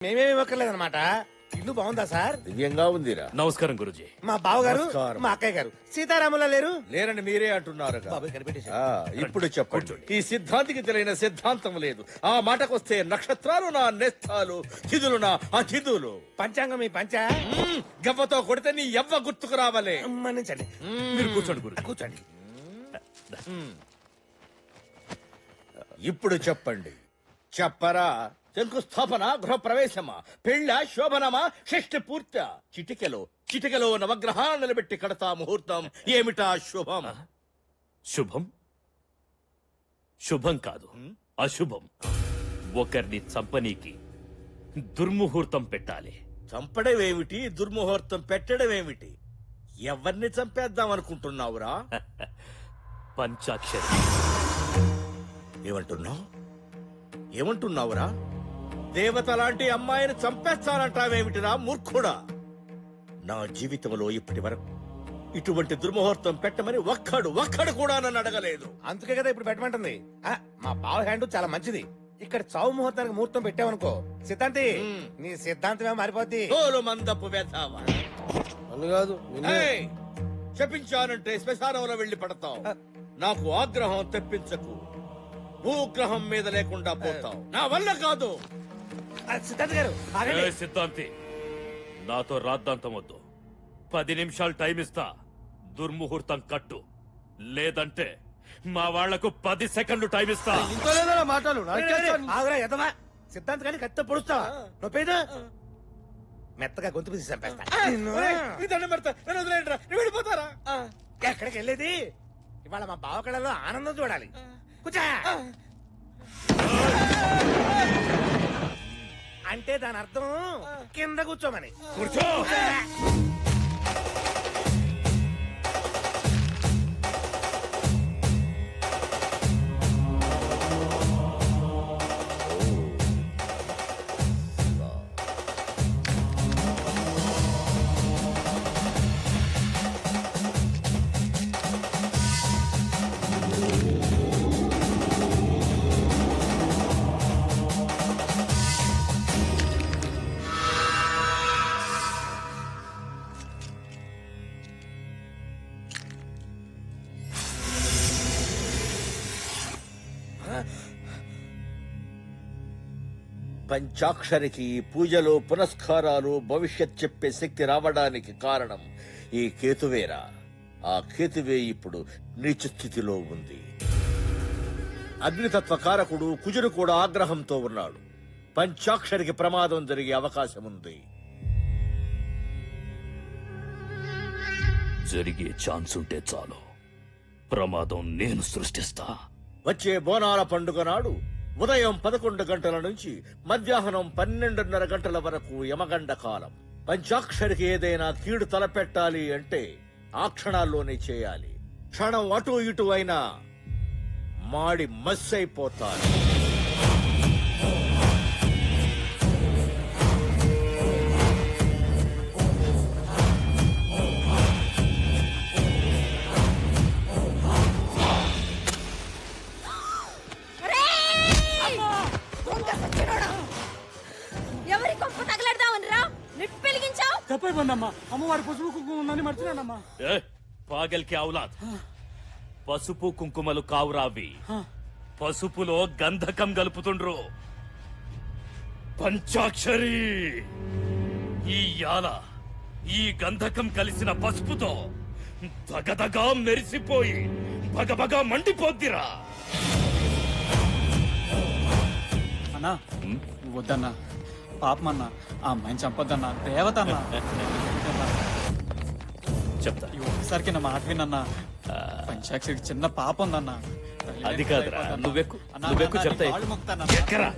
మేమేమి ఇవ్వక్కర్లేదన్నమాట. ఇల్లు బాగుందా సార్? దివ్యంగా ఉందిరా. నమస్కారం గురుజీ. మా బావగారు నమస్కారం. మా అక్కయ్య గారు సీతారాములా లేరు? లేరని మీరే అంటున్నారు. బాబాయ్ కనిపెట్టేశారు. ఇప్పుడు చెప్పండి, ఈ సిద్ధాంతికి తెలియని సిద్ధాంతం లేదు. ఆ మాటకొస్తే నక్షత్రాలు నా నేస్తాలు, తిథులు నా అతిథులు. పంచాంగం మీ పంచ గవ్వతో కొడితే నీ ఎవ్వ గుర్తుకు రావాలే. మన్నించండి. మీరు కూర్చోండి గురుజీ. కూర్చోండి. ఇప్పుడు చెప్పండి, చెప్పరా. శంకుస్థాపన, గృహప్రవేశమా, పెళ్ళ, శోభనమా, షష్ఠి పూర్త? చిటికెలో నవగ్రహాలు నిలబెట్టి కడతా ముహూర్తం. ఏమిటా శుభం? శుభం శుభం కాదు, అశుభం. ఒకరిని చంపనీకి దుర్ముహూర్తం పెట్టాలి. చంపడమేమిటి, దుర్ముహూర్తం పెట్టడమేమిటి? ఎవరిని చంపేద్దాం అనుకుంటున్నావురా? పంచాక్షరి. ఏమంటున్నావురా? దేవత లాంటి అమ్మాయిని చంపేస్తానంటావేమిటిరా మూర్ఖుడా? నా జీవితంలో ఇప్పటి వరకు ఇటువంటి దుర్ముహూర్తం పెట్టమని ఒక్కడు కూడా నన్ను అడగలేదు. అందుకే కదా ఇప్పుడు పెట్టమంటుంది. మా బావ హ్యాండ్ చాలా మంచిది. ఇక్కడ చావు ముహూర్తానికి ముహూర్తం పెట్టావనుకో సిద్ధాంతి, నీ సిద్ధాంతమే మారిపోద్ది. తోలు మందపు వెధవా. ఏయ్, చెప్పించానంటే శ్మశానంలో వెళ్లి పడతావు. నాకు ఆగ్రహం తెప్పించకు. భూగ్రహం మీద లేకుండా పోతావు. నా వల్ల కాదు. సిద్ధాంత్ గారు ఆగండి. ఏ సిద్ధాంతి, నాతో రాద్దాంతం వద్దు. 10 నిమిషాలు టైం ఇస్తా. దుర్ముహూర్తం కట్టు, లేదంటే మా వాళ్లకు 10 సెకండ్లు టైం ఇస్తా. ఆగురా ఎదవా. సిద్ధాంత్ గారిని కత్తితో పొడుస్తావా? నొప్పేదా? మెత్తగా గొంతు తీసి చంపేస్తా. వెళ్ళిపోతారా? ఎక్కడికి వెళ్ళేది? ఇవాళ మా బావ కళలో ఆనందం చూడాలి. కూర్చో. అంటే దాని అర్థం కింద కూర్చోమని. కూర్చో. పంచాక్షరికి పూజలు, పునస్కారాలు, భవిష్యత్ చెప్పే శక్తి రావడానికి కారణం ఈ కేతువేరా. ఆ కేతువే ఇప్పుడు నీచ స్థితిలో ఉంది. అగ్నితత్వ కారకుడు కుజుడు కూడా ఆగ్రహంతో ఉన్నాడు. పంచాక్షరికి ప్రమాదం జరిగే అవకాశం ఉంది. జరిగే ఛాన్స్ ఉంటే చాలు, ప్రమాదం నేను సృష్టిస్తా. వచ్చే బోనాల పండుగ నాడు ఉదయం 11 గంటల నుంచి మధ్యాహ్నం 12:30 గంటల వరకు యమగండ కాలం. పంచాక్షరికి ఏదైనా కీడు తలపెట్టాలి అంటే ఆ క్షణాల్లోనే చేయాలి. క్షణం అటు ఇటు అయినా మాడి మస్సైపోతారు. అమ్మవారి పసుపు కుంకుమ ఉందని మర్చిపోయానమ్మా. పాగల్కి ఔలాద్, పసుపు కుంకుమలు కావురావి. పసుపులో గంధకం గలుపుతుండ్రు. పంచాక్షరి, ఈ యాల ఈ గంధకం కలిసిన పసుపుతో దగదగా మెరిసిపోయి బగబగా మండిపోద్దిరా. అన్నా వద్దన్నా, పాపమన్నా, ఆ అమ్మాయిని చంపొద్దన్నా. దేవత అన్నా, చెప్తా. ఒకసారికి నా మాట వినన్నా. పంచాక్షరికి చిన్న పాప ఉందన్నా. అది కాదురా, నువ్వెక్కు చెప్తా. ఎక్కరా?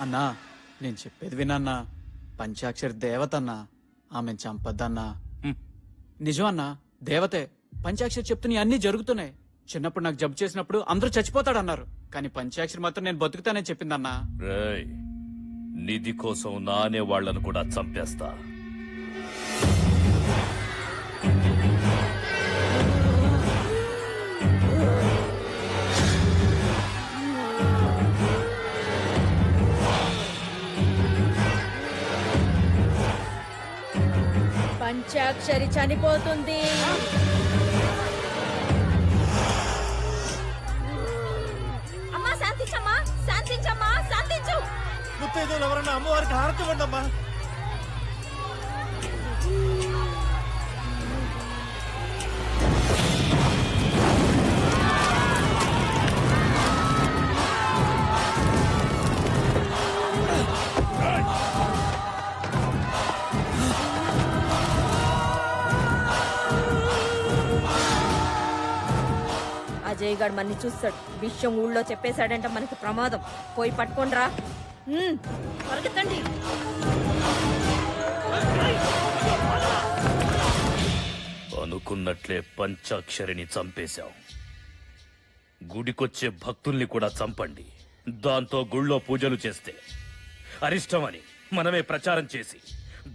అన్నా నేను చెప్పేది వినన్నా. పంచాక్షరి దేవత అన్నా. ఆమె చంపద్దన్నా. నిజం అన్నా, దేవతే. పంచాక్షరి చెప్తున్నా అన్ని జరుగుతున్నాయి. చిన్నప్పుడు నాకు జబ్బు చేసినప్పుడు అందరూ చచ్చిపోతాడన్నారు, కానీ పంచాక్షరి మాత్రం నేను బతుకుతానని చెప్పిందన్నా. రేయ్, నిధి కోసం నానే వాళ్లను కూడా చంపేస్తా. పంచాక్షరి చనిపోతుంది. అమ్మా శాంతించమ్మా, శాంతించమ్మా, శాంతించు. ముత్తైదులు ఎవరన్నా అమ్మవారికి హారతి ఇవ్వండి అమ్మా. అజయ్ గడ్ మన్ని చూస్తాడు. విషయం ఊళ్ళో చెప్పేశాడంటే మనకి ప్రమాదం. పోయి పట్టుకోండిరా. పరిగెత్తండి. అనుకున్నట్లే పంచాక్షరిని చంపేశాం. గుడికొచ్చే భక్తుల్ని కూడా చంపండి. దాంతో గుళ్ళో పూజలు చేస్తే అరిష్టమని మనమే ప్రచారం చేసి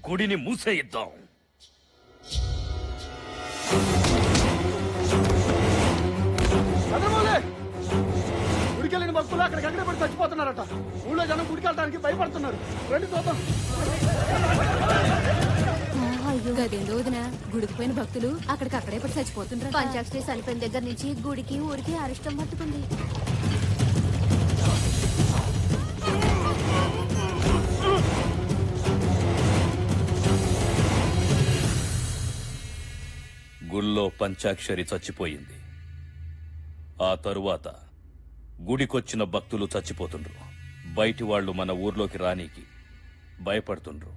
గుడిని మూసేయిద్దాం. గుడికెళ్ళిన భక్తులు అక్కడికక్కడే పడి చచ్చిపోతున్నారట. ఊళ్ళో జనం గుడికెళ్ళడానికి భయపడుతున్నారు. రండి చూద్దాం. గదేందో వదిన, గుడికి పోయిన భక్తులు అక్కడికక్కడే పడి చచ్చిపోతున్నారు. పంచాక్షరి చనిపోయిన దగ్గర నుంచి గుడికి ఊరికి అరిష్టం పట్టుకుంది. గుళ్ళో పంచాక్షరి చచ్చిపోయింది. ఆ తరువాత గుడికొచ్చిన భక్తులు చచ్చిపోతుండ్రు. బయటి వాళ్ళు మన ఊర్లోకి రానీకి భయపడుతుండ్రు.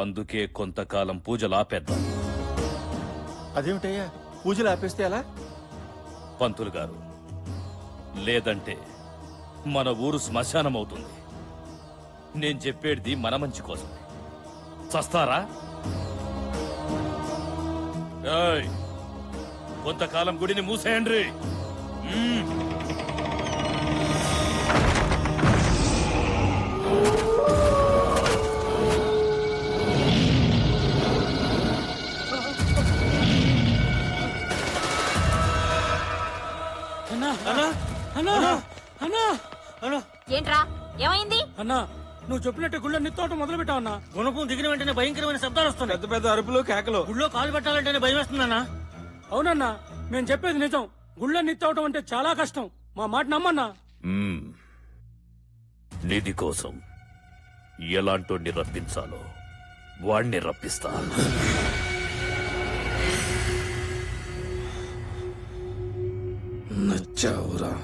అందుకే కొంతకాలం పూజలు ఆపేద్దాం. అదేమిటయ్యా, పూజలు ఆపేస్తే ఎలా? పంతులు గారు, లేదంటే మన ఊరు శ్మశానం అవుతుంది. నేను చెప్పేది మన మంచి కోసం. చస్తారా? ఏయ్, కొంతకాలం గుడిని మూసేయండి. ఏంట్రా, ఏమైంది? అన్నా, నువ్వు చెప్పినట్టు గుళ్ళో నిత్తోటం మొదలు పెట్టావు అన్నా. గుణపం దిగిన వెంటనే భయంకరమైన శబ్దాలు వస్తున్నాయి. పెద్ద పెద్ద అరుపులు, కేకలు. గుళ్ళో కాలు పెట్టాలంటేనే భయం వేస్తుందన్నా. అవునన్నా, మేము చెప్పేది నిజం. గుళ్ళో నిత్తవటం అంటే చాలా కష్టం. మా మాట నమ్మన్నా. నిధి కోసం ఎలాంటోడిని రప్పించాలో వాణ్ణి రప్పిస్తా. నచ్చావురా.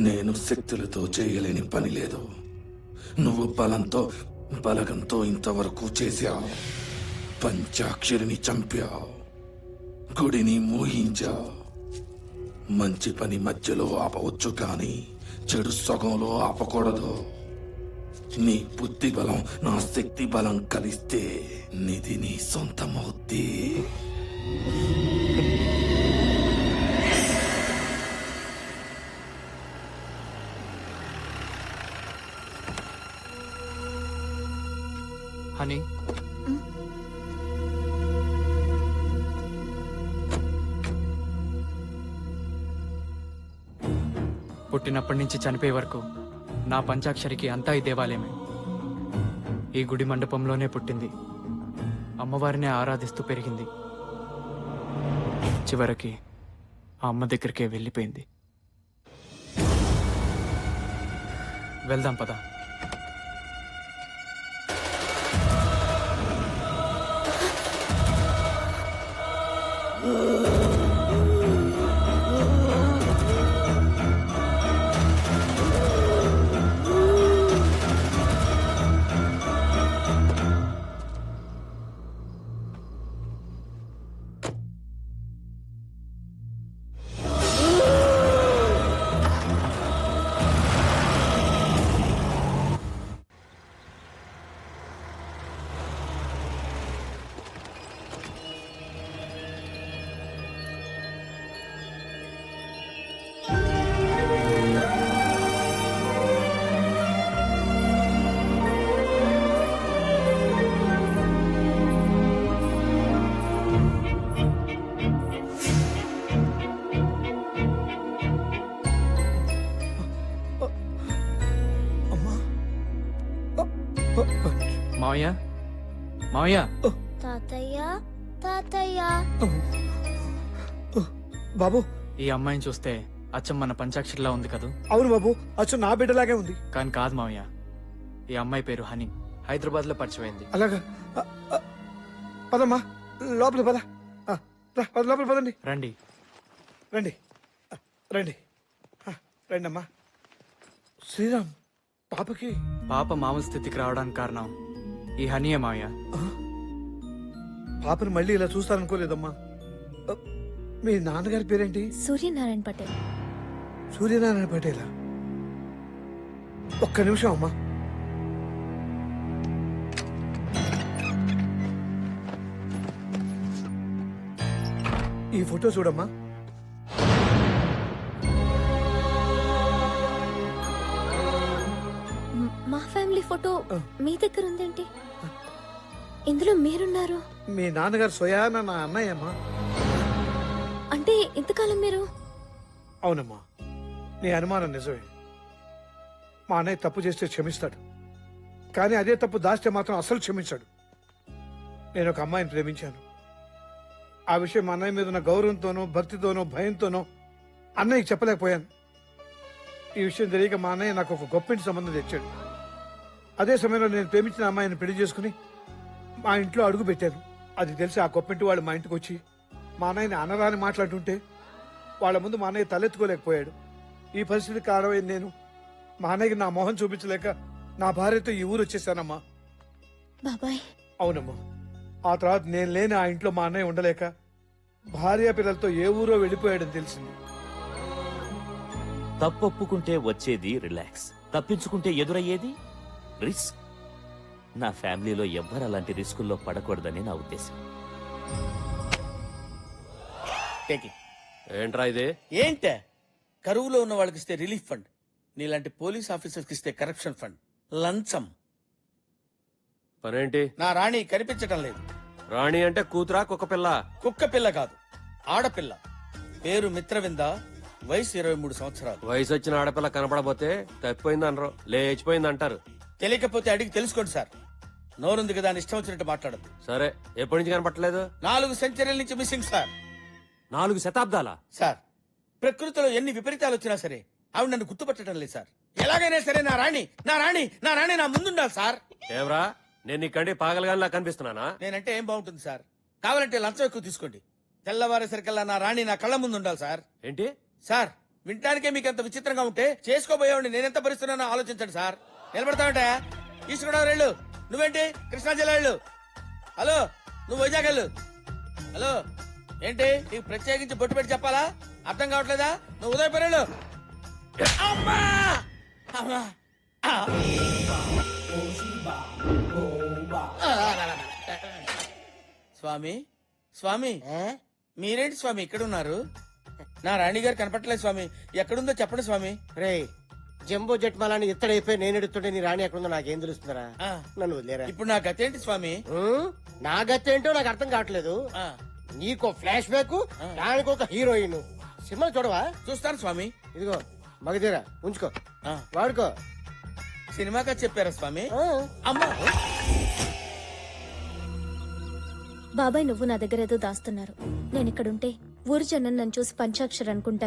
నేను శక్తులతో చేయలేని పని లేదు. నువ్వు బలగంతో ఇంతవరకు చేశావు. పంచాక్షరిని చంపావు, గుడిని మోహించావు. మంచి పని మధ్యలో ఆపవచ్చు, కానీ చెడు సగంలో ఆపకూడదు. నీ బుద్ధి బలం, నా శక్తి బలం కలిస్తే నిధి నీ సొంతమవుద్ది. హనీ, పుట్టినప్పటి నుంచి చనిపోయే వరకు నా పంచాక్షరికి అంతా ఈ దేవాలయమే. ఈ గుడి మండపంలోనే పుట్టింది. అమ్మవారిని ఆరాధిస్తూ పెరిగింది. చివరికి ఆ అమ్మ దగ్గరికే వెళ్ళిపోయింది. వెళ్దాం పద. మావయ్య మావయ్య తాతయ్య తాతయ్య బాబు ఈ అమ్మాయిని చూస్తే అచ్చం మన పంచాక్షరిలా ఉంది కదూ. అవును బాబు, అచ్చు నా బిడ్డలాగే ఉంది. కానీ కాదు మావయ్య, ఈ అమ్మాయి పేరు హనీ, హైదరాబాద్ లో పరిచయమైంది. అలాగా పదమ్మా లోపలికి పద. లోపలికి పదండి. రండి. రండి రండి రండి అమ్మా. శ్రీరామ్, పాపకి పాప మామూలు స్థితికి రావడానికి కారణం ఈ హనీయే మావయ్య. పాపని మళ్ళీ ఇలా చూస్తారనుకోలేదమ్మా. మీ నాన్నగారి పేరేంటి? సూర్యనారాయణ పటేల్. సూర్యనారాయణ పటేలా? ఒక్క నిమిషం అమ్మా. ఈ ఫోటో చూడమ్మా. మా ఫ్యామిలీ ఫోటో మీ దగ్గర ఉందేంటి? ఇందులో మీరున్నారు. మీ నాన్నగారు స్వయాన నా అన్నయ్య అమ్మా. అంటే ఇంతకాలం మీరు? అవునమ్మా, నీ అనుమానం నిజమే. మా అన్నయ్య తప్పు చేస్తే క్షమిస్తాడు, కానీ అదే తప్పు దాస్తే మాత్రం అసలు క్షమించాడు. నేను ఒక అమ్మాయిని ప్రేమించాను. ఆ విషయం మా అన్నయ్య మీద ఉన్న గౌరవంతోనో భక్తితోనో భయంతోనో అన్నయ్యకి చెప్పలేకపోయాను. ఈ విషయం తెలియక మా అన్నయ్య నాకు ఒక గొప్పింటి సంబంధం తెచ్చాడు. అదే సమయంలో నేను ప్రేమించిన అమ్మాయిని పెళ్లి చేసుకుని మా ఇంట్లో అడుగు పెట్టాను. అది తెలిసి ఆ గొప్పింటి వాళ్ళు మా ఇంటికి వచ్చి మా అన్నయ్యని అనరాని మాట్లాడుతుంటే వాళ్ళ ముందు మా అన్నయ్య తలెత్తుకోలేకపోయాడు. ఈ పరిస్థితి కారణమైన నేను మా అన్నయ్యకి నా మొహం చూపించలేక నా భార్యతో ఈ ఊరు వచ్చేసానమ్మా. బాబాయ్. అవునమ్మా. ఆ తర్వాత నేను లేని ఆ ఇంట్లో మా అన్నయ్య ఉండలేక భార్య పిల్లలతో ఏ ఊరో వెళ్ళిపోయాడని తెలిసింది. తప్పొప్పుకుంటే వచ్చేది రిలాక్స్, తప్పించుకుంటే ఎదురయ్యేది రిస్క్. నా ఫ్యామిలీలో ఎవ్వరు అలాంటి రిస్కుల్లో పడకూడదని నా ఉద్దేశం. ఏంట్రా ఇదే? ఏంటే కరువులో ఉన్న వాళ్ళకి ఇస్తే రిలీఫ్ ఫండ్, నీలాంటి పోలీస్ ఆఫీసర్స్ కి ఇస్తే కరప్షన్ ఫండ్, లంచం. పనేంటి? నా రాణి కనిపించటం లేదు. రాణి అంటే కూతురా కుక్క పిల్ల? కుక్క పిల్ల కాదు, ఆడపిల్ల. పేరు మిత్రవింద, వయసు 23 సంవత్సరాలు. వయసు వచ్చిన ఆడపిల్ల కనపడబోతే తప్పిపోయింది అనరు, లేచిపోయింది అంటారు. తెలియకపోతే అడిగి తెలుసుకోండి సార్. నోరుంది కదా అని ఇష్టం వచ్చినట్టు మాట్లాడదు. సరే, ఎప్పటి నుంచి కనపట్టలేదు? 4 సెంచరీల నుంచి మిస్సింగ్ సార్. 4 శతాబ్దాల? సార్, ప్రకృతిలో ఎన్ని విపరీతాలు వచ్చినా సరే ఆవిడ నన్ను గుర్తుపట్టడం లేదు సార్. ఎలాగైనా సరే నా రాణి నా ముందుండాలి సార్. ఏవరా, నేను నీ కండి పాగలగానిలా కనిపిస్తున్నానా? నేనంటే ఏం బాగుంటుంది సార్? కావాలంటే లంచం ఎక్కువ తీసుకోండి. తెల్లవారేసరికల్లా నా రాణి నా కళ్ళ ముందు ఉండాలి సార్. ఏంటి సార్, వింటానికే మీకు ఎంత విచిత్రంగా ఉంటే చేసుకోబోయేవాడిని నేనెంత భరిస్తున్నానో ఆలోచించండి సార్. నిలబడతావంటే ఈస్ట్ గోదావరి వెళ్ళు, నువ్వేంటి కృష్ణా జిల్లా వెళ్ళు. హలో, నువ్వు వైజాగ్ వెళ్ళు. హలో, ఏంటి నీకు ప్రత్యేకించి బొట్టు పెట్టి చెప్పాలా? అర్థం కావట్లేదా? నువ్వు ఉదయపూర్ వెళ్ళు. అమ్మా! అమ్మా! ఆ! స్వామి, స్వామి, మీరేంటి స్వామి ఇక్కడ ఉన్నారు? నా రాణి గారు కనపట్టలేదు స్వామి. ఎక్కడుందో చెప్పండి స్వామి. రే, జంబో జెట్ మలాని ఎత్తడైపోయి నేను ఎడుతుంటే నీ రాణి ఎక్కడుందో నాకేం తెలుస్తుందరా? నన్ను వదిలేరా. ఇప్పుడు నా గతేంటి స్వామి? నా గతి ఏంటో నాకు అర్థం కావట్లేదు. నీకో ఫ్లాష్ బ్యాక్, దానికి ఒక హీరోయిన్. సినిమా చూడవా? చూస్తాను స్వామి. ఇదిగో మగధీరా, ఉంచుకో, వాడుకో. సినిమాగా చెప్పారా స్వామి? అమ్మా! బాబాయ్, నువ్వు నా దగ్గర ఏదో దాస్తున్నారు. నేను ఇక్కడుంటే ఊరు జనం నన్ను చూసి పంచాక్షరి అనుకుంటా.